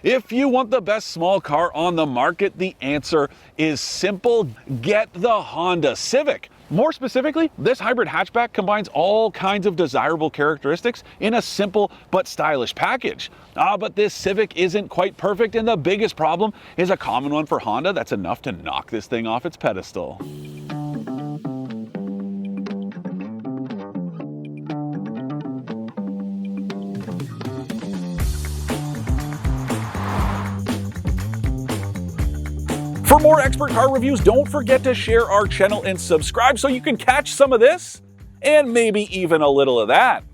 If you want the best small car on the market, the answer is simple. Get the Honda Civic. More specifically, this hybrid hatchback combines all kinds of desirable characteristics in a simple but stylish package. But this Civic isn't quite perfect, and the biggest problem is a common one for Honda that's enough to knock this thing off its pedestal. For more expert car reviews, don't forget to share our channel and subscribe so you can catch some of this and maybe even a little of that.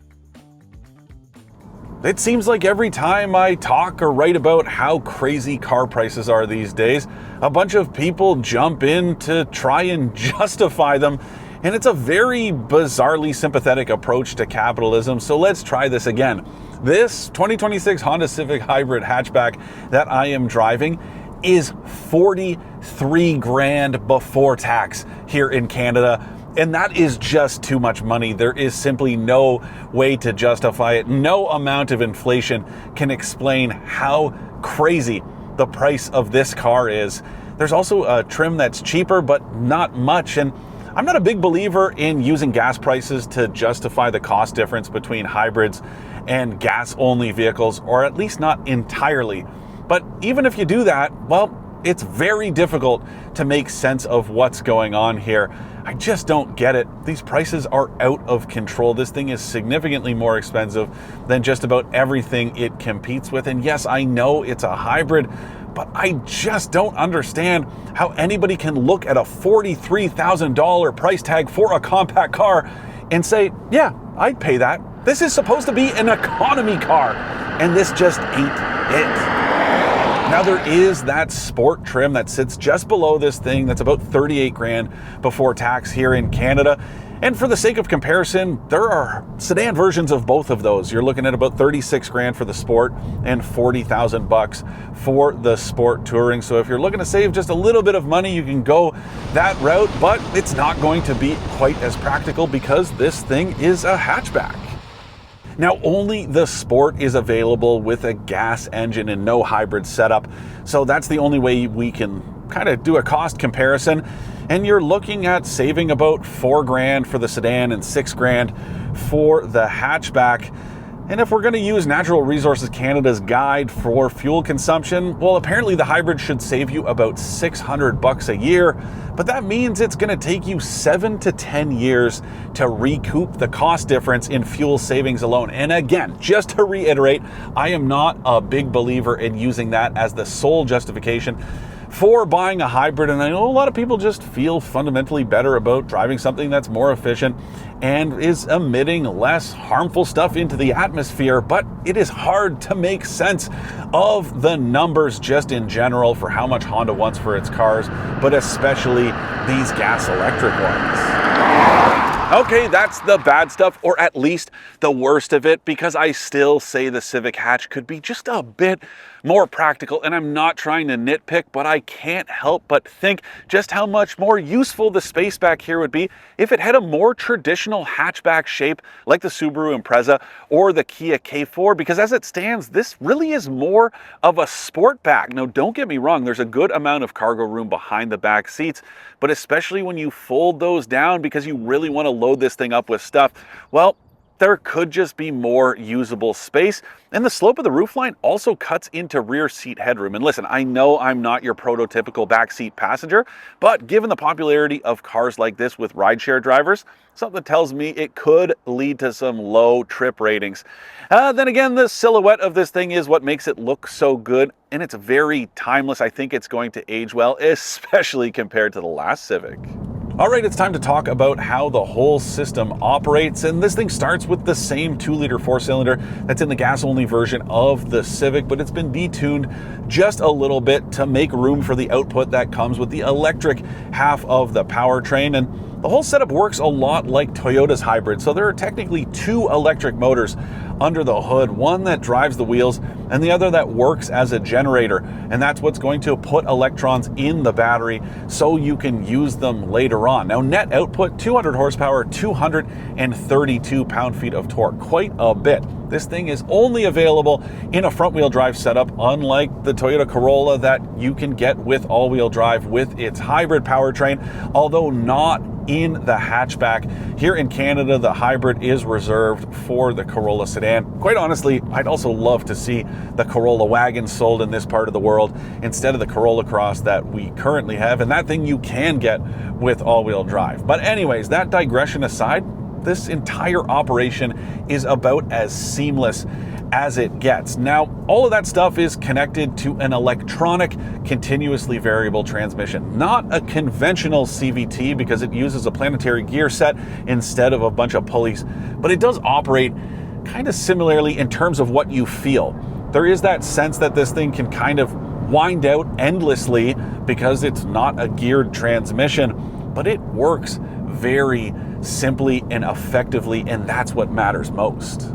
It seems like every time I talk or write about how crazy car prices are these days, a bunch of people jump in to try and justify them, and it's a very bizarrely sympathetic approach to capitalism, so let's try this again. This 2026 Honda Civic Hybrid Hatchback that I am driving is 43 grand before tax here in Canada, and that is just too much money. There is simply no way to justify it. No amount of inflation can explain how crazy the price of this car is. There's also a trim that's cheaper, but not much, and I'm not a big believer in using gas prices to justify the cost difference between hybrids and gas-only vehicles, or at least not entirely. But even if you do that, well, it's very difficult to make sense of what's going on here. I just don't get it. These prices are out of control. This thing is significantly more expensive than just about everything it competes with. And yes, I know it's a hybrid, but I just don't understand how anybody can look at a $43,000 price tag for a compact car and say, yeah, I'd pay that. This is supposed to be an economy car, and this just ain't it. Now there is that sport trim that sits just below this thing that's about 38 grand before tax here in Canada. And for the sake of comparison, there are sedan versions of both of those. You're looking at about 36 grand for the sport and 40,000 bucks for the sport touring. So if you're looking to save just a little bit of money, you can go that route, but it's not going to be quite as practical because this thing is a hatchback. Now, only the Sport is available with a gas engine and no hybrid setup, so that's the only way we can kind of do a cost comparison. And you're looking at saving about 4 grand for the sedan and 6 grand for the hatchback. And if we're going to use Natural Resources Canada's guide for fuel consumption, well, apparently the hybrid should save you about 600 bucks a year, but that means it's going to take you 7 to 10 years to recoup the cost difference in fuel savings alone. And again, just to reiterate, I am not a big believer in using that as the sole justification for buying a hybrid, and I know a lot of people just feel fundamentally better about driving something that's more efficient and is emitting less harmful stuff into the atmosphere, but it is hard to make sense of the numbers just in general for how much Honda wants for its cars, but especially these gas electric ones. Okay, that's the bad stuff, or at least the worst of it, because I still say the Civic Hatch could be just a bit more practical, and I'm not trying to nitpick, but I can't help but think just how much more useful the space back here would be if it had a more traditional hatchback shape like the Subaru Impreza or the Kia K4, because as it stands, this really is more of a sport back. Now, don't get me wrong, there's a good amount of cargo room behind the back seats, but especially when you fold those down because you really want to load this thing up with stuff, well, there could just be more usable space. And the slope of the roofline also cuts into rear seat headroom. And listen, I know I'm not your prototypical backseat passenger, but given the popularity of cars like this with rideshare drivers, something tells me it could lead to some low trip ratings. Then again, the silhouette of this thing is what makes it look so good, and it's very timeless. I think it's going to age well, especially compared to the last Civic. All right, it's time to talk about how the whole system operates, and this thing starts with the same 2-liter 4-cylinder that's in the gas-only version of the Civic, but it's been detuned just a little bit to make room for the output that comes with the electric half of the powertrain. And the whole setup works a lot like Toyota's hybrid, so there are technically 2 electric motors under the hood, one that drives the wheels and the other that works as a generator. And that's what's going to put electrons in the battery so you can use them later on. Now, net output, 200 horsepower, 232 pound-feet of torque, quite a bit. This thing is only available in a front-wheel drive setup, unlike the Toyota Corolla that you can get with all-wheel drive with its hybrid powertrain, although not in the hatchback. Here in Canada, the hybrid is reserved for the Corolla sedan. Quite honestly, I'd also love to see the Corolla wagon sold in this part of the world instead of the Corolla Cross that we currently have, and that thing you can get with all-wheel drive. But anyways, that digression aside, this entire operation is about as seamless as it gets. Now, all of that stuff is connected to an electronic, continuously variable transmission, not a conventional CVT because it uses a planetary gear set instead of a bunch of pulleys, but it does operate kind of similarly in terms of what you feel. There is that sense that this thing can kind of wind out endlessly because it's not a geared transmission, but it works very simply and effectively, and that's what matters most.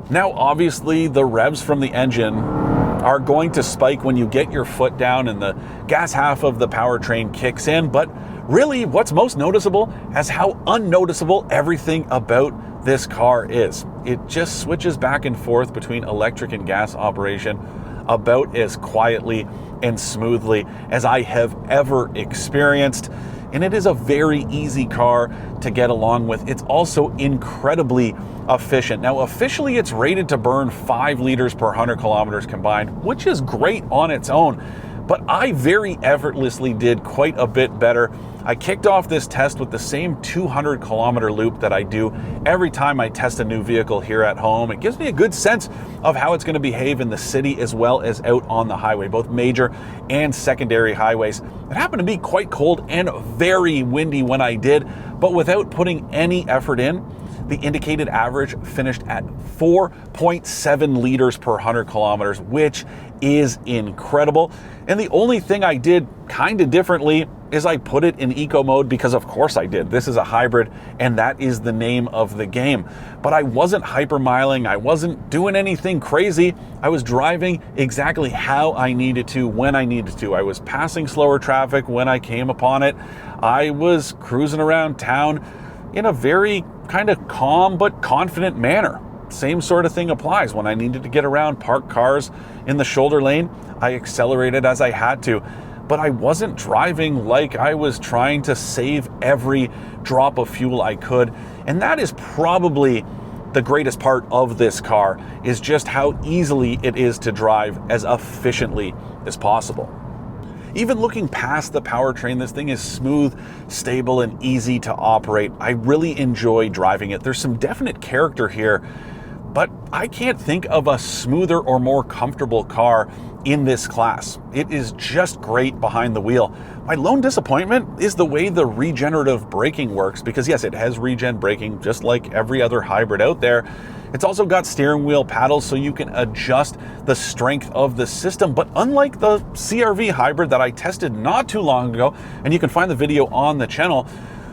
Now, obviously, the revs from the engine are going to spike when you get your foot down and the gas half of the powertrain kicks in, but really what's most noticeable is how unnoticeable everything about this car is. It just switches back and forth between electric and gas operation about as quietly and smoothly as I have ever experienced. And it is a very easy car to get along with. It's also incredibly efficient. Now, officially, it's rated to burn 5 liters per 100 kilometers combined, which is great on its own. But I very effortlessly did quite a bit better. I kicked off this test with the same 200 kilometer loop that I do every time I test a new vehicle here at home. It gives me a good sense of how it's going to behave in the city as well as out on the highway, both major and secondary highways. It happened to be quite cold and very windy when I did, but without putting any effort in, the indicated average finished at 4.7 liters per 100 kilometers, which is incredible. And the only thing I did kind of differently is I put it in eco mode because of course I did. This is a hybrid and that is the name of the game. But I wasn't hypermiling. I wasn't doing anything crazy. I was driving exactly how I needed to when I needed to. I was passing slower traffic when I came upon it. I was cruising around town in a very kind of calm but confident manner. Same sort of thing applies when I needed to get around parked cars in the shoulder lane. I accelerated as I had to, but I wasn't driving like I was trying to save every drop of fuel I could. And that is probably the greatest part of this car, is just how easily it is to drive as efficiently as possible. Even looking past the powertrain, this thing is smooth, stable, and easy to operate. I really enjoy driving it. There's some definite character here, but I can't think of a smoother or more comfortable car in this class. It is just great behind the wheel. My lone disappointment is the way the regenerative braking works, because yes, it has regen braking just like every other hybrid out there. It's also got steering wheel paddles so you can adjust the strength of the system. But unlike the CR-V hybrid that I tested not too long ago, and you can find the video on the channel,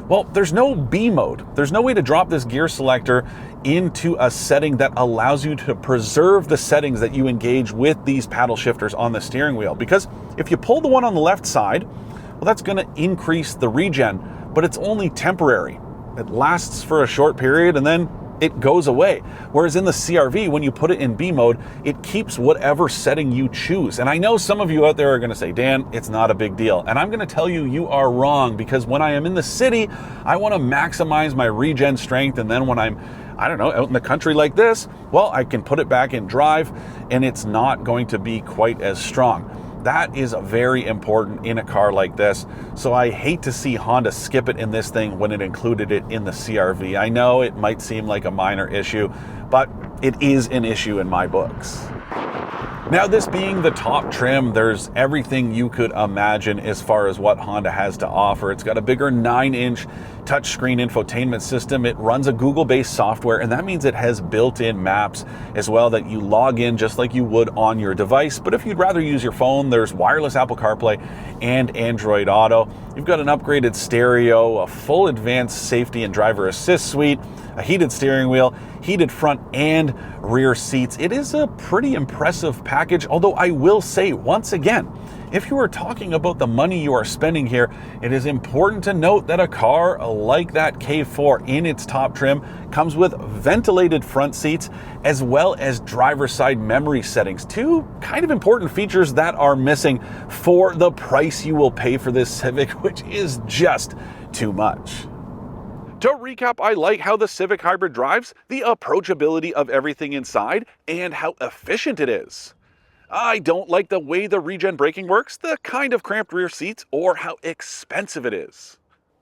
well, there's no B mode. There's no way to drop this gear selector into a setting that allows you to preserve the settings that you engage with these paddle shifters on the steering wheel. Because if you pull the one on the left side, well, that's going to increase the regen, but it's only temporary. It lasts for a short period and then it goes away. Whereas in the CR-V, when you put it in B mode, it keeps whatever setting you choose. And I know some of you out there are going to say, Dan, it's not a big deal. And I'm going to tell you, you are wrong, because when I am in the city, I want to maximize my regen strength. And then when I'm, I don't know, out in the country like this, well, I can put it back in drive and it's not going to be quite as strong. That is very important in a car like this. So I hate to see Honda skip it in this thing when it included it in the CR-V. I know it might seem like a minor issue, but it is an issue in my books. Now, this being the top trim, there's everything you could imagine as far as what Honda has to offer. It's got a bigger 9-inch touchscreen infotainment system. It runs a Google-based software, and that means it has built-in maps as well that you log in just like you would on your device. But if you'd rather use your phone, there's wireless Apple CarPlay and Android Auto. You've got an upgraded stereo, a full advanced safety and driver assist suite, a heated steering wheel, heated front and rear seats. It is a pretty impressive package, although I will say once again, if you are talking about the money you are spending here, it is important to note that a car like that K4 in its top trim comes with ventilated front seats as well as driver's side memory settings. Two kind of important features that are missing for the price you will pay for this Civic, which is just too much. To recap, I like how the Civic Hybrid drives, the approachability of everything inside, and how efficient it is. I don't like the way the regen braking works, the kind of cramped rear seats, or how expensive it is.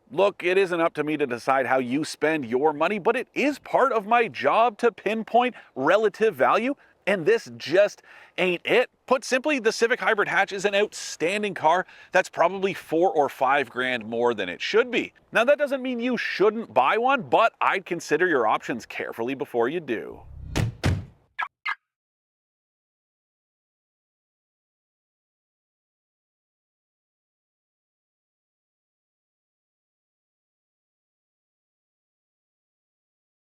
Look, it isn't up to me to decide how you spend your money, but it is part of my job to pinpoint relative value, and this just ain't it. Put simply, the Civic Hybrid Hatch is an outstanding car that's probably $4 or $5 grand more than it should be. Now, that doesn't mean you shouldn't buy one, but I'd consider your options carefully before you do.